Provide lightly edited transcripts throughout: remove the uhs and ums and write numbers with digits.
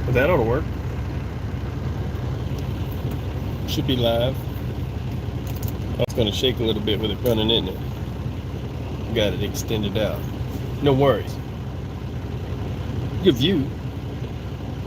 But that ought to work. Should be live. Oh, it's going to shake a little bit with it running in it. Got it extended out. No worries. Good view.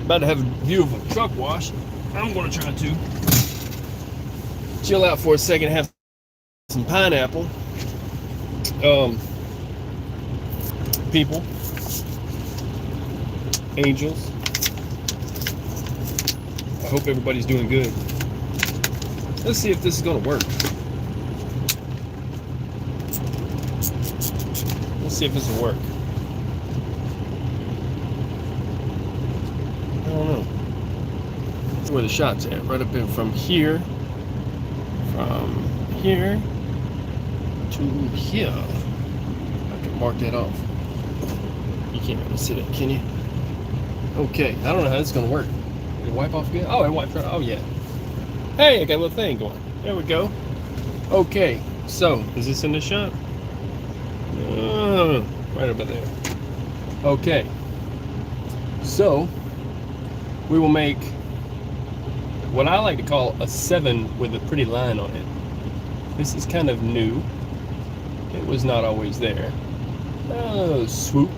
About to have a view of a truck wash. I'm going to try to chill out for a second, have some pineapple. People, angels. I hope everybody's doing good. Let's see if this is going to work. Let's see if this will work. I don't know. That's where the shot's at. Right up in from here to here. I can mark that off. You can't really see that, can you? Okay, I don't know how this is going to work. Did it wipe off again? Oh, it wiped right. Oh, yeah. Hey, I got a little thing going. There we go. Okay, so is this in the shot? Right about there. Okay, so we will make what I like to call a 7 with a pretty line on it. This is kind of new. It was not always there. Oh, swoop.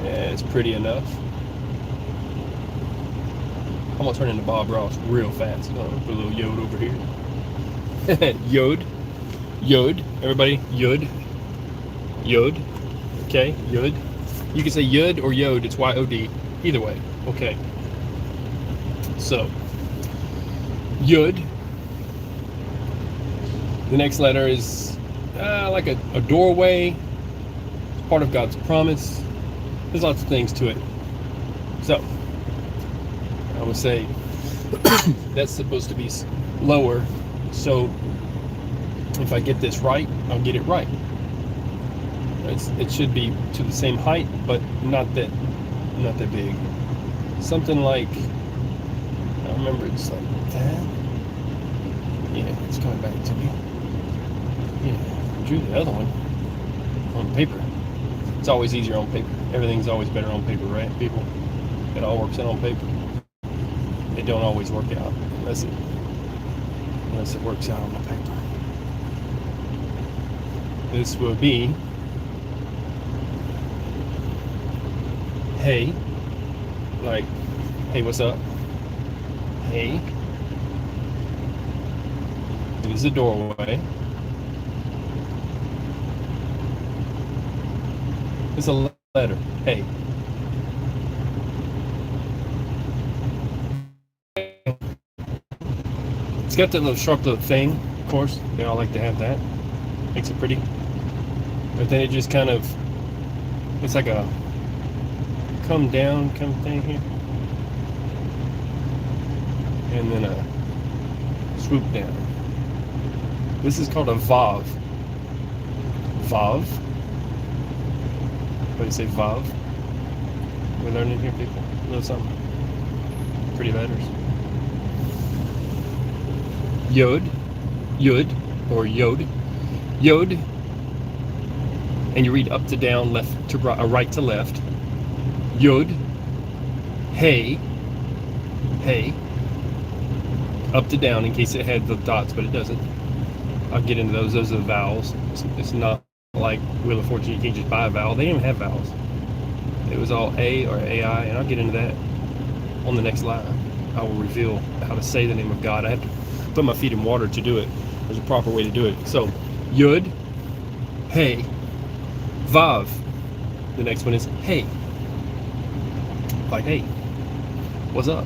Yeah, it's pretty enough. I'm gonna turn into Bob Ross real fast. I'm gonna put a little yod over here. Yod. Yod. Everybody, yod. Yod. Okay, yod. You can say yod or yod. It's Y-O-D. Either way. Okay. So, yod. The next letter is like a doorway. It's part of God's promise. There's lots of things to it. So, I would say that's supposed to be lower. So, if I get this right, I'll get it right. It should be to the same height, but not that big. Something like, I remember it's like that. Yeah, it's coming back to me. Yeah, I drew the other one on paper. It's always easier on paper. Everything's always better on paper, right, people? It all works out on paper. It don't always work out unless it works out on the paper. This will be hey, like, hey, what's up? Hey. It is a doorway. It's a letter. Hey. It's got that little sharp little thing, of course. They all like to have that. Makes it pretty. But then it just kind of, it's like a come down kind of thing here. And then a swoop down. This is called a Vav. Vav. What do you say, Vav? We're learning here, people. A little something. Pretty letters. Yod. Yod. Or Yod. Yod. And you read up to down, left to right, right to left. Yod. Hey. Hey. Up to down in case it had the dots, but it doesn't. I'll get into those. Those are the vowels. It's not like Wheel of Fortune. You can't just buy a vowel. They didn't even have vowels. It was all A or AI, and I'll get into that on the next live. I will reveal how to say the name of God. I have to put my feet in water to do it. There's a proper way to do it. So, Yud, Hey, Vav. The next one is Hey. Like, hey, what's up?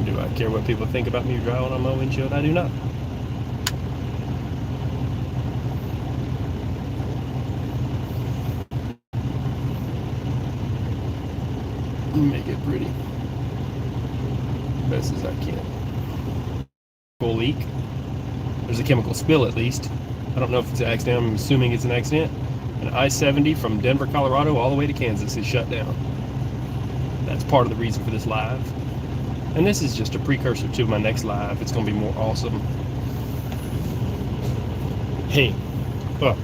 Do I care what people think about me driving on my windshield? I do not. Make it pretty. Best as I can. Leak. There's a chemical spill at least. I don't know if it's an accident. I'm assuming it's an accident. And I-70 from Denver, Colorado all the way to Kansas is shut down. That's part of the reason for this live. And this is just a precursor to my next live. It's going to be more awesome. Hey, Oh,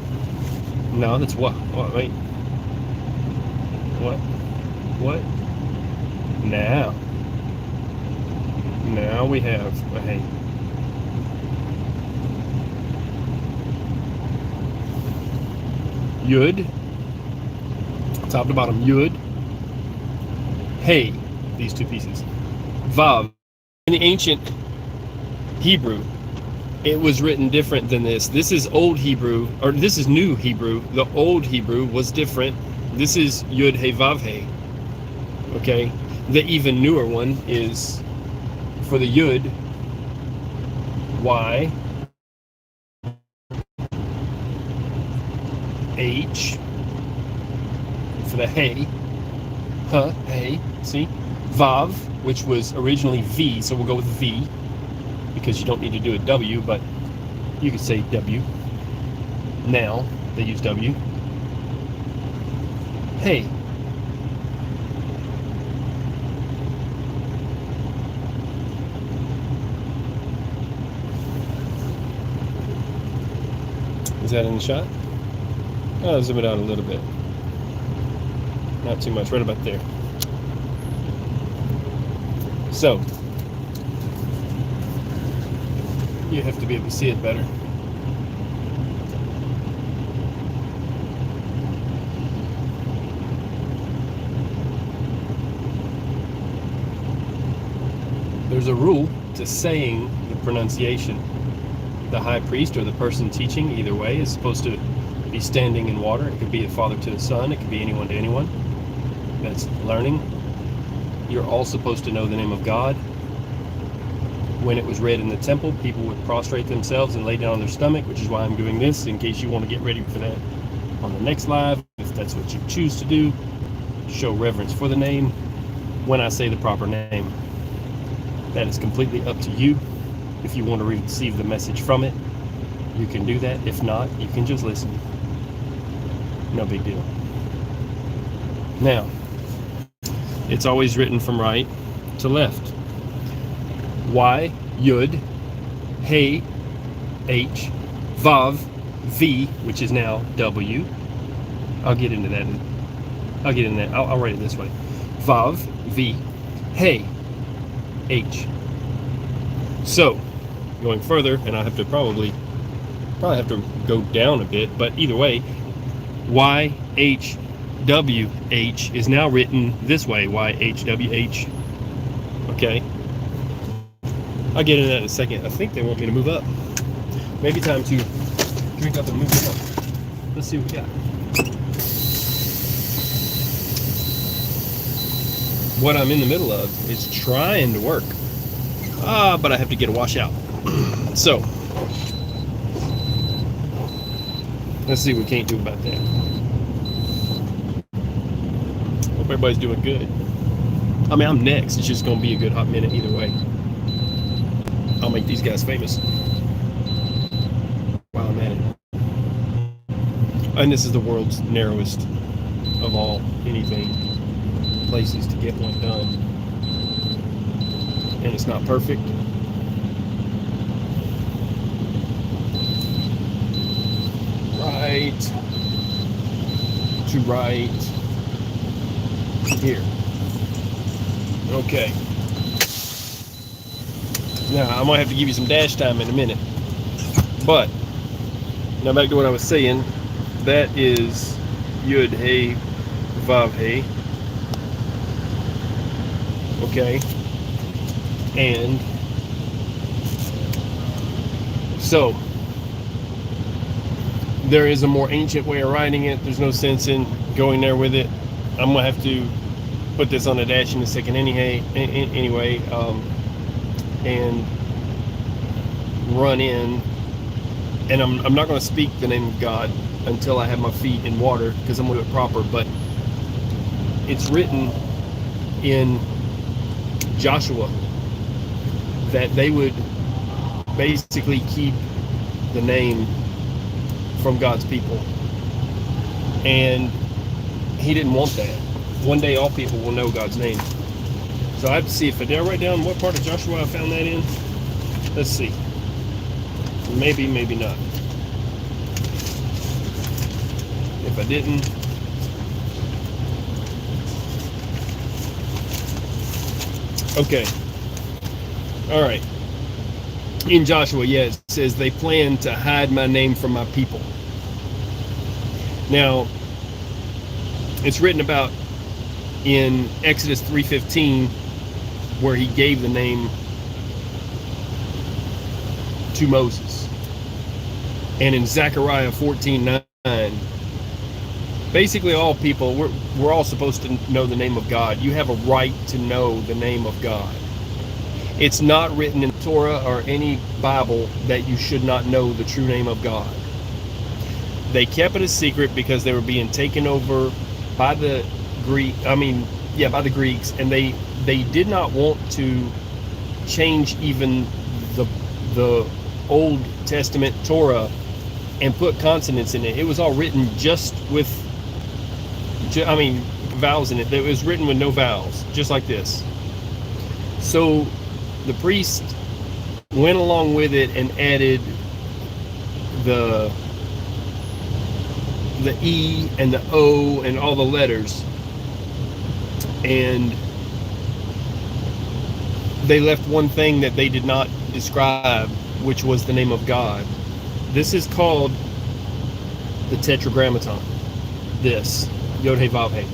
no, that's what? What? Wait. What? What? Now. Now we have a hey. Yud. Top to bottom. Yud. Hey. These two pieces. Vav. In the ancient Hebrew, it was written different than this. This is Old Hebrew, or this is New Hebrew. The Old Hebrew was different. This is Yud He Vav He. Okay? The even newer one is for the Yud, Y, H, for the He, He, see? Vav, which was originally V, so we'll go with V, because you don't need to do a W, but you could say W. Now, they use W. Hey. Is that in the shot? I'll zoom it out a little bit. Not too much, right about there. So, you have to be able to see it better. There's a rule to saying the pronunciation. The high priest or the person teaching, either way, is supposed to be standing in water. It could be a father to the son. It could be anyone to anyone that's learning. You're all supposed to know the name of God. When it was read in the temple, people would prostrate themselves and lay down on their stomach, which is why I'm doing this, in case you want to get ready for that on the next live, if that's what you choose to do. Show reverence for the name when I say the proper name. That is completely up to you. If you want to receive the message from it, you can do that. If not, you can just listen. No big deal. Now, it's always written from right to left. Y, Yud, He, H, Vav, V, which is now W. I'll get into that. I'll write it this way. Vav, V, He, H. So, going further, and I have to probably have to go down a bit, but either way, Y, H, W, H is now written this way, Y, H, W, H. Okay? I'll get into that in a second. I think they want me to move up. Maybe time to drink up and move up. Let's see what we got. What I'm in the middle of is trying to work. But I have to get a washout. So, let's see what we can't do about that. Hope everybody's doing good. I mean, I'm next. It's just going to be a good hot minute either way. I'll make these guys famous while I'm at it. And this is the world's narrowest of all anything places to get one done. And it's not perfect. Right to right here. Okay. Now, I might have to give you some dash time in a minute. But, now back to what I was saying. That is Yud He Vav He. Okay. And so there is a more ancient way of writing it. There's no sense in going there with it. I'm gonna have to put this on the dash in a second anyway, and run in. And I'm not going to speak the name of God until I have my feet in water, because I'm going to do it proper. But it's written in Joshua that they would basically keep the name from God's people. And he didn't want that. One day all people will know God's name. So I have to see if I dare write down what part of Joshua I found that in. Let's see. Maybe, maybe not. if I didn't. Okay. All right. In Joshua, yeah, it says they plan to hide my name from my people. Now, it's written about in Exodus 3:15, where he gave the name to Moses. And in Zechariah 14:9, basically all people, we're all supposed to know the name of God. You have a right to know the name of God. It's not written in Torah or any Bible that you should not know the true name of God. They kept it a secret because they were being taken over by the by the Greeks, and they did not want to change even the Old Testament Torah and put consonants in it. It was all written just with vowels in it. It was written with no vowels, just like this. So the priest went along with it and added the E and the O and all the letters, and they left one thing that they did not describe, which was the name of God. This is called the Tetragrammaton. This Yod He Vav He.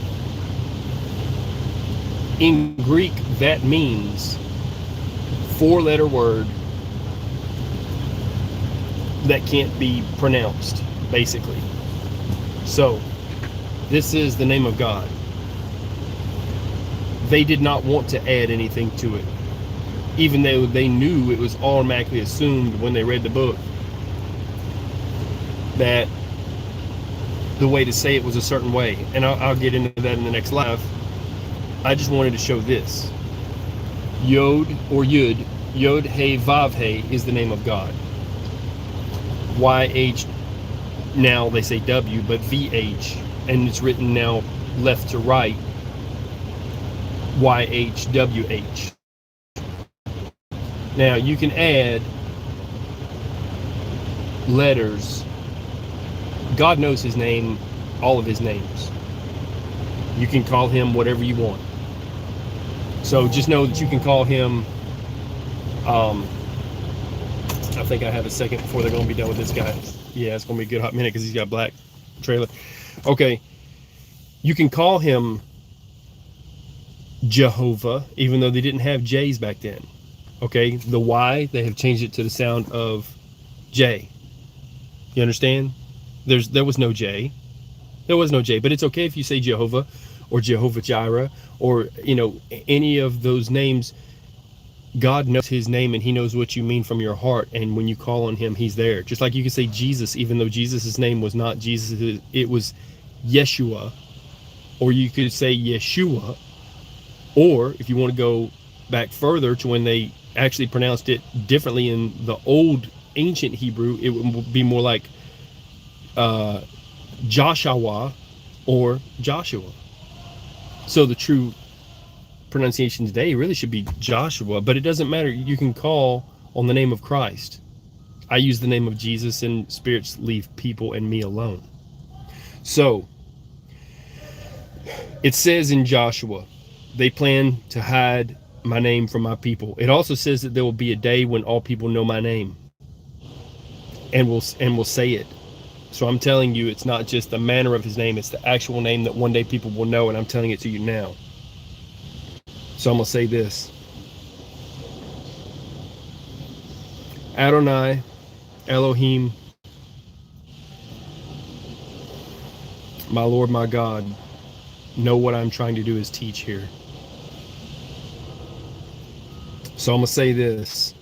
In Greek, that means four-letter word that can't be pronounced, basically. So, this is the name of God. They did not want to add anything to it, even though they knew it was automatically assumed when they read the book that the way to say it was a certain way. And I'll get into that in the next live. I just wanted to show this. Yod or Yud, Yod He Vav He is the name of God. YH, now they say W, but VH, and it's written now left to right, YHWH. Now you can add letters. God knows his name, all of his names. You can call him whatever you want. So just know that you can call him, I think I have a second before they're going to be done with this guy. Yeah, it's going to be a good hot minute because he's got a black trailer. Okay, you can call him Jehovah, even though they didn't have J's back then. Okay, the Y, they have changed it to the sound of J. You understand? There was no J. There was no J, but it's okay if you say Jehovah or Jehovah Jireh or, any of those names. God knows his name and he knows what you mean from your heart, and when you call on him, he's there. Just like you can say Jesus, even though Jesus' name was not Jesus, it was Yeshua, or you could say Yeshua, or if you want to go back further to when they actually pronounced it differently in the old ancient Hebrew, it would be more like Joshua or Joshua. So the true pronunciation today really should be Joshua, but it doesn't matter. You can call on the name of Christ. I use the name of Jesus, and spirits leave people and me alone. So it says in Joshua, they plan to hide my name from my people. It also says that there will be a day when all people know my name and will say it. So I'm telling you, it's not just the manner of his name, it's the actual name that one day people will know, and I'm telling it to you now. So I'm going to say this. Adonai, Elohim, my Lord, my God, know what I'm trying to do is teach here. So I'm going to say this.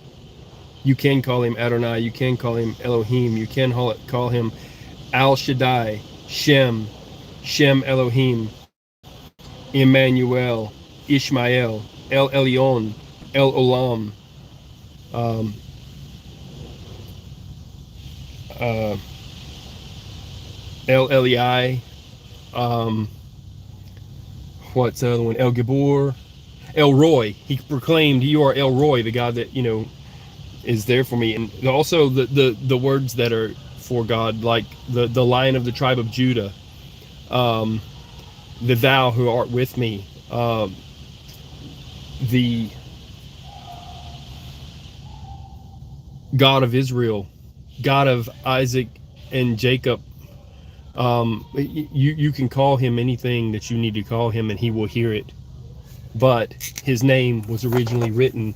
You can call him Adonai, you can call him Elohim, you can call him Al Shaddai, Shem Elohim, Emmanuel, Ishmael, El Elyon, El Olam, El Eloi, what's the other one? El Gibor, El Roy. He proclaimed, "You are El Roy, the God that is there for me." And also the words that are for God, like the Lion of the tribe of Judah, The thou who art with me, the God of Israel, God of Isaac and Jacob. You can call him anything that you need to call him, and he will hear it. But his name was originally written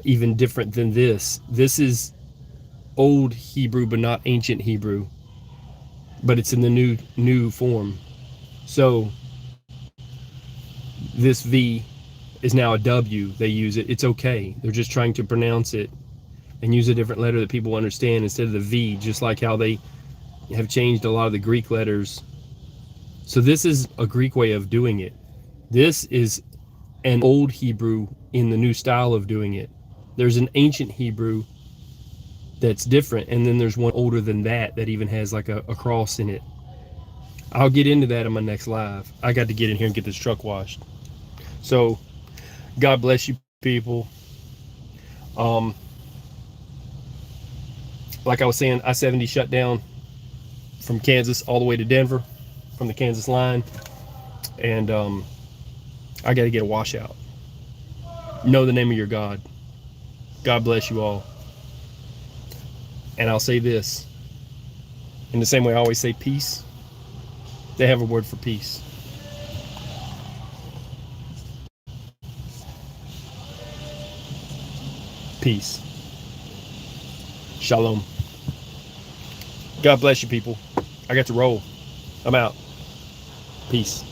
even different than this. This is old Hebrew, but not ancient Hebrew. But it's in the new form. So this V is now a W. They use it. It's okay. They're just trying to pronounce it and use a different letter that people understand instead of the V, just like how they have changed a lot of the Greek letters. So this is a Greek way of doing it. This is an old Hebrew in the new style of doing it. There's an ancient Hebrew that's different, and then there's one older than that that even has like a cross in it. I'll get into that in my next live. I got to get in here and get this truck washed. So God bless you people. Like I was saying, I-70 shut down from Kansas all the way to Denver, from the Kansas line, and I got to get a washout. Know the name of your God. God bless you all. And I'll say this, in the same way I always say peace, they have a word for peace. Peace. Shalom. God bless you people. I got to roll. I'm out. Peace.